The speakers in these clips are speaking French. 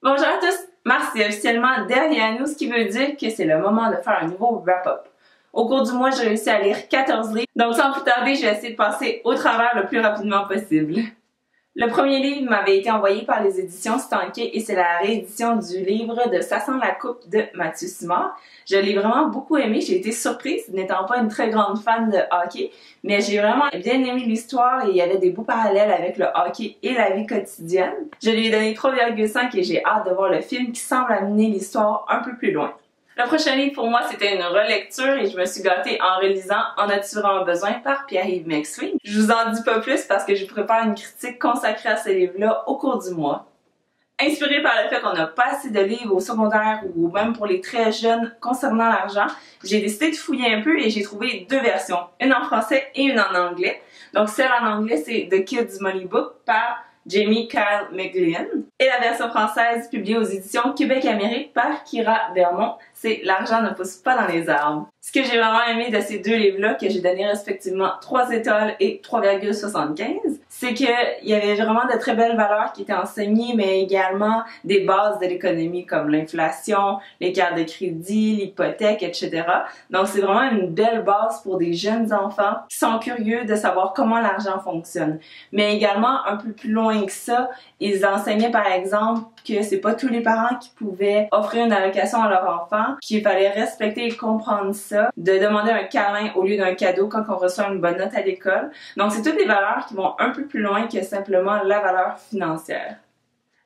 Bonjour à tous! Mars est officiellement derrière nous, ce qui veut dire que c'est le moment de faire un nouveau wrap-up. Au cours du mois, j'ai réussi à lire 14 livres, donc sans plus tarder, je vais essayer de passer au travers le plus rapidement possible. Le premier livre m'avait été envoyé par les éditions Stanké et c'est la réédition du livre de Ça sent la coupe de Mathieu Simard. Je l'ai vraiment beaucoup aimé, j'ai été surprise, n'étant pas une très grande fan de hockey, mais j'ai vraiment bien aimé l'histoire et il y avait des beaux parallèles avec le hockey et la vie quotidienne. Je lui ai donné 3,5 et j'ai hâte de voir le film qui semble amener l'histoire un peu plus loin. Le prochain livre pour moi, c'était une relecture et je me suis gâtée en relisant En as-tu vraiment besoin par Pierre-Yves McSween. Je vous en dis pas plus parce que je prépare une critique consacrée à ce livre-là au cours du mois. Inspirée par le fait qu'on n'a pas assez de livres au secondaire ou même pour les très jeunes concernant l'argent, j'ai décidé de fouiller un peu et j'ai trouvé deux versions, une en français et une en anglais. Donc celle en anglais, c'est The Kids Money Book par Jamie Kyle McGlynn. Et la version française publiée aux éditions Québec-Amérique par Kira Vermont, c'est L'argent ne pousse pas dans les arbres. Ce que j'ai vraiment aimé de ces deux livres-là, que j'ai donné respectivement 3 étoiles et 3,75, c'est qu'il y avait vraiment de très belles valeurs qui étaient enseignées, mais également des bases de l'économie comme l'inflation, les cartes de crédit, l'hypothèque, etc. Donc c'est vraiment une belle base pour des jeunes enfants qui sont curieux de savoir comment l'argent fonctionne. Mais également, un peu plus loin que ça, ils enseignaient par exemple que c'est pas tous les parents qui pouvaient offrir une allocation à leur enfant, qu'il fallait respecter et comprendre ça, de demander un câlin au lieu d'un cadeau quand on reçoit une bonne note à l'école. Donc c'est toutes des valeurs qui vont un peu plus loin que simplement la valeur financière.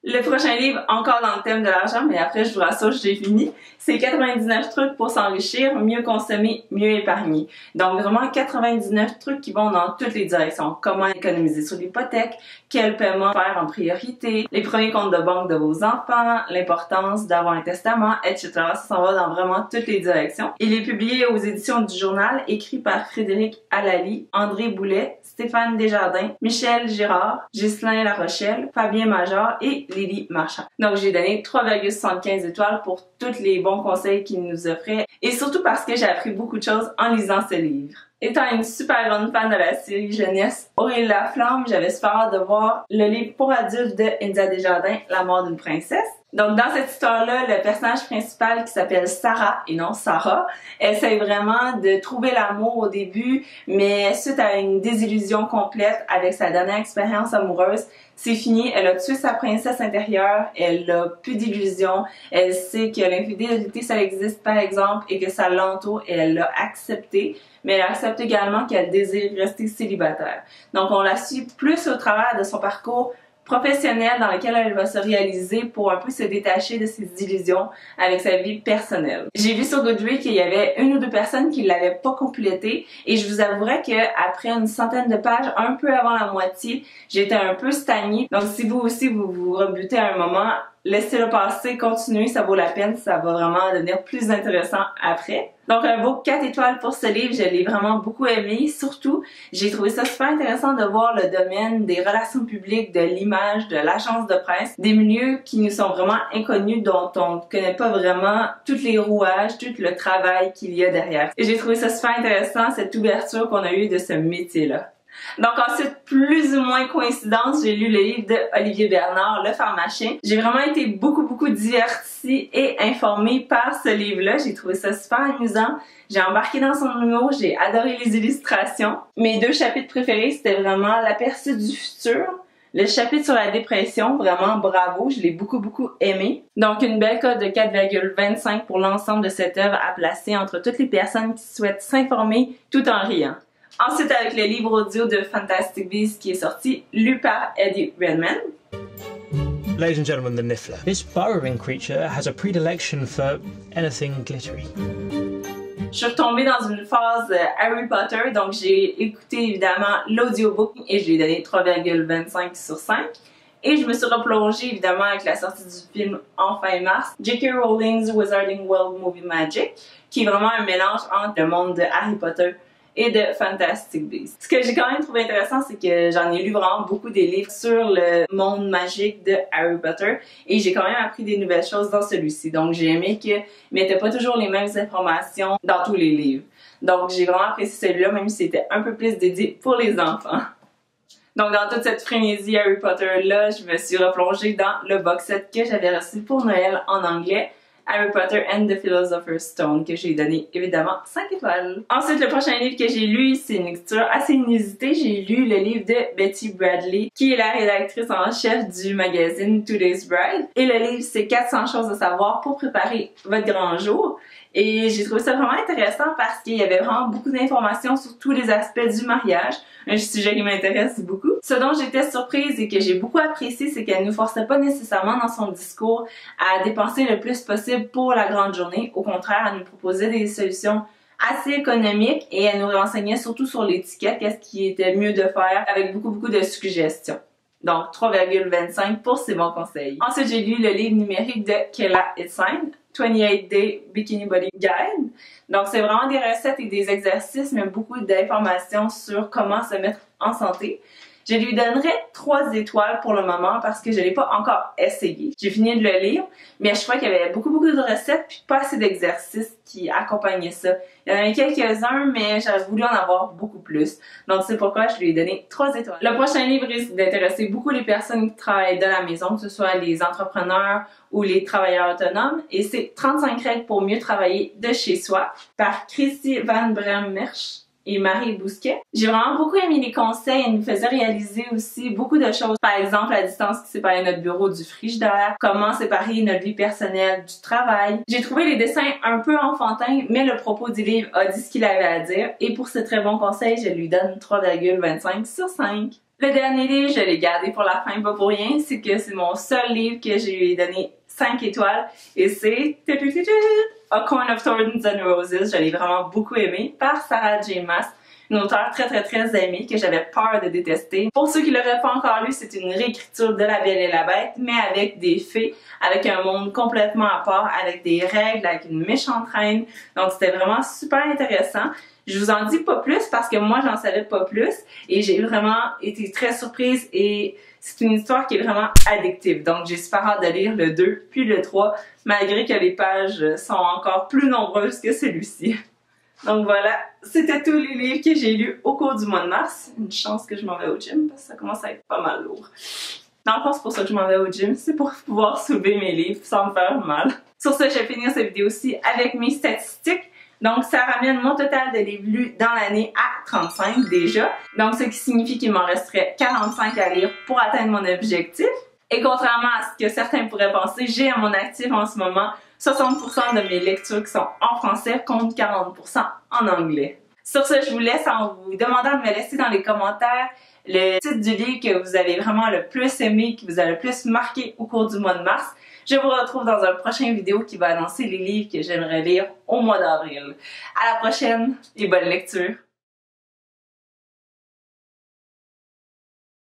Le prochain livre, encore dans le thème de l'argent, mais après je vous rassure, j'ai fini, c'est 99 trucs pour s'enrichir, mieux consommer, mieux épargner. Donc vraiment 99 trucs qui vont dans toutes les directions. Comment économiser sur l'hypothèque, quel paiement faire en priorité, les premiers comptes de banque de vos enfants, l'importance d'avoir un testament, etc. Ça s'en va dans vraiment toutes les directions. Il est publié aux éditions du Journal, écrit par Frédéric Allali, André Boulet, Stéphane Desjardins, Michel Girard, Ghislain Larochelle, Fabien Major et Lily Marchand. Donc j'ai donné 3,75 étoiles pour tous les bons conseils qu'il nous offrait et surtout parce que j'ai appris beaucoup de choses en lisant ce livre. Étant une super grande fan de la série jeunesse Aurélie Laflamme, j'avais super hâte de voir le livre pour adultes de India Desjardins, La mort d'une princesse. Donc dans cette histoire-là, le personnage principal qui s'appelle Sarah et non Sarah, essaie vraiment de trouver l'amour au début, mais suite à une désillusion complète avec sa dernière expérience amoureuse, c'est fini, elle a tué sa princesse intérieure, elle a plus d'illusions, elle sait que l'infidélité ça existe par exemple et que ça l'entoure et elle l'a accepté, mais elle accepte également qu'elle désire rester célibataire. Donc on la suit plus au travers de son parcours professionnel dans lequel elle va se réaliser pour un peu se détacher de ses illusions avec sa vie personnelle. J'ai vu sur Goodreads qu'il y avait une ou deux personnes qui l'avaient pas complété et je vous avouerai que après une centaine de pages, un peu avant la moitié, j'étais un peu stagnée. Donc si vous aussi vous vous rebutez à un moment, laissez-le passer, continuez, ça vaut la peine, ça va vraiment devenir plus intéressant après. Donc un beau 4 étoiles pour ce livre, je l'ai vraiment beaucoup aimé. Surtout, j'ai trouvé ça super intéressant de voir le domaine des relations publiques, de l'image, de l'agence de presse, des milieux qui nous sont vraiment inconnus, dont on ne connaît pas vraiment tous les rouages, tout le travail qu'il y a derrière. Et j'ai trouvé ça super intéressant, cette ouverture qu'on a eue de ce métier-là. Donc ensuite, plus ou moins coïncidence, j'ai lu le livre de Olivier Bernard, Le pharmacien. J'ai vraiment été beaucoup divertie et informée par ce livre-là. J'ai trouvé ça super amusant. J'ai embarqué dans son humour, j'ai adoré les illustrations. Mes deux chapitres préférés, c'était vraiment L'aperçu du futur. Le chapitre sur la dépression, vraiment bravo, je l'ai beaucoup aimé. Donc une belle cote de 4,25 pour l'ensemble de cette œuvre à placer entre toutes les personnes qui souhaitent s'informer tout en riant. Ensuite, avec le livre audio de Fantastic Beasts qui est sorti, lu par Eddie Redmayne. Ladies and gentlemen, the Niffler. This burrowing creature has a predilection for anything glittery. Je suis retombée dans une phase Harry Potter, donc j'ai écouté évidemment l'audiobook et je lui ai donné 3,25 sur 5. Et je me suis replongée évidemment avec la sortie du film en fin mars, J.K. Rowling's Wizarding World Movie Magic, qui est vraiment un mélange entre le monde de Harry Potter et de Fantastic Beasts. Ce que j'ai quand même trouvé intéressant, c'est que j'en ai lu vraiment beaucoup des livres sur le monde magique de Harry Potter et j'ai quand même appris des nouvelles choses dans celui-ci. Donc j'ai aimé qu'il mettait pas toujours les mêmes informations dans tous les livres. Donc j'ai vraiment apprécié celui-là, même si c'était un peu plus dédié pour les enfants. Donc dans toute cette frénésie Harry Potter là, je me suis replongée dans le box set que j'avais reçu pour Noël en anglais, Harry Potter and the Philosopher's Stone, que j'ai donné évidemment 5 étoiles. Ensuite, le prochain livre que j'ai lu, c'est une lecture assez inusitée. J'ai lu le livre de Betty Bradley, qui est la rédactrice en chef du magazine Today's Bride. Et le livre, c'est 400 choses à savoir pour préparer votre grand jour. Et j'ai trouvé ça vraiment intéressant parce qu'il y avait vraiment beaucoup d'informations sur tous les aspects du mariage, un sujet qui m'intéresse beaucoup. Ce dont j'étais surprise et que j'ai beaucoup apprécié, c'est qu'elle ne nous forçait pas nécessairement dans son discours à dépenser le plus possible pour la grande journée. Au contraire, elle nous proposait des solutions assez économiques et elle nous renseignait surtout sur l'étiquette, qu'est-ce qui était mieux de faire, avec beaucoup de suggestions. Donc 3,25 pour ces bons conseils. Ensuite, j'ai lu le livre numérique de Kayla Itsine, 28 Day Bikini Body Guide. Donc c'est vraiment des recettes et des exercices, mais beaucoup d'informations sur comment se mettre en santé. Je lui donnerais 3 étoiles pour le moment parce que je l'ai pas encore essayé. J'ai fini de le lire, mais je trouvais qu'il y avait beaucoup de recettes puis pas assez d'exercices qui accompagnaient ça. Il y en avait quelques-uns, mais j'aurais voulu en avoir beaucoup plus. Donc c'est pourquoi je lui ai donné 3 étoiles. Le prochain livre risque d'intéresser beaucoup les personnes qui travaillent de la maison, que ce soit les entrepreneurs ou les travailleurs autonomes, et c'est 35 règles pour mieux travailler de chez soi par Christy Van Bremmersch et Marie Bousquet. J'ai vraiment beaucoup aimé les conseils, elle nous faisait réaliser aussi beaucoup de choses. Par exemple, la distance qui séparait notre bureau du frigidaire, comment séparer notre vie personnelle du travail. J'ai trouvé les dessins un peu enfantins, mais le propos du livre a dit ce qu'il avait à dire, et pour ce très bon conseil, je lui donne 3,25 sur 5. Le dernier livre, je l'ai gardé pour la fin, pas pour rien, c'est que c'est mon seul livre que je lui ai donné 5 étoiles, et c'est A Crown of Thorns and Roses. Je l'ai vraiment beaucoup aimé, par Sarah J. Maas, une auteure très aimée que j'avais peur de détester. Pour ceux qui l'auraient pas encore lu, c'est une réécriture de La Belle et la Bête, mais avec des fées, avec un monde complètement à part, avec des règles, avec une méchante reine. Donc c'était vraiment super intéressant. Je vous en dis pas plus parce que moi j'en savais pas plus et j'ai vraiment été très surprise et c'est une histoire qui est vraiment addictive. Donc j'ai super hâte de lire le 2 puis le 3 malgré que les pages sont encore plus nombreuses que celui-ci. Donc voilà, c'était tous les livres que j'ai lus au cours du mois de mars. Une chance que je m'en vais au gym parce que ça commence à être pas mal lourd. Dans le fond, c'est pour ça que je m'en vais au gym, c'est pour pouvoir soulever mes livres sans me faire mal. Sur ce, je vais finir cette vidéo-ci avec mes statistiques. Donc, ça ramène mon total de livres lus dans l'année à 35 déjà. Donc, ce qui signifie qu'il m'en resterait 45 à lire pour atteindre mon objectif. Et contrairement à ce que certains pourraient penser, j'ai à mon actif en ce moment 60% de mes lectures qui sont en français contre 40% en anglais. Sur ce, je vous laisse en vous demandant de me laisser dans les commentaires le titre du livre que vous avez vraiment le plus aimé, qui vous a le plus marqué au cours du mois de mars. Je vous retrouve dans une prochaine vidéo qui va annoncer les livres que j'aimerais lire au mois d'avril. À la prochaine et bonne lecture!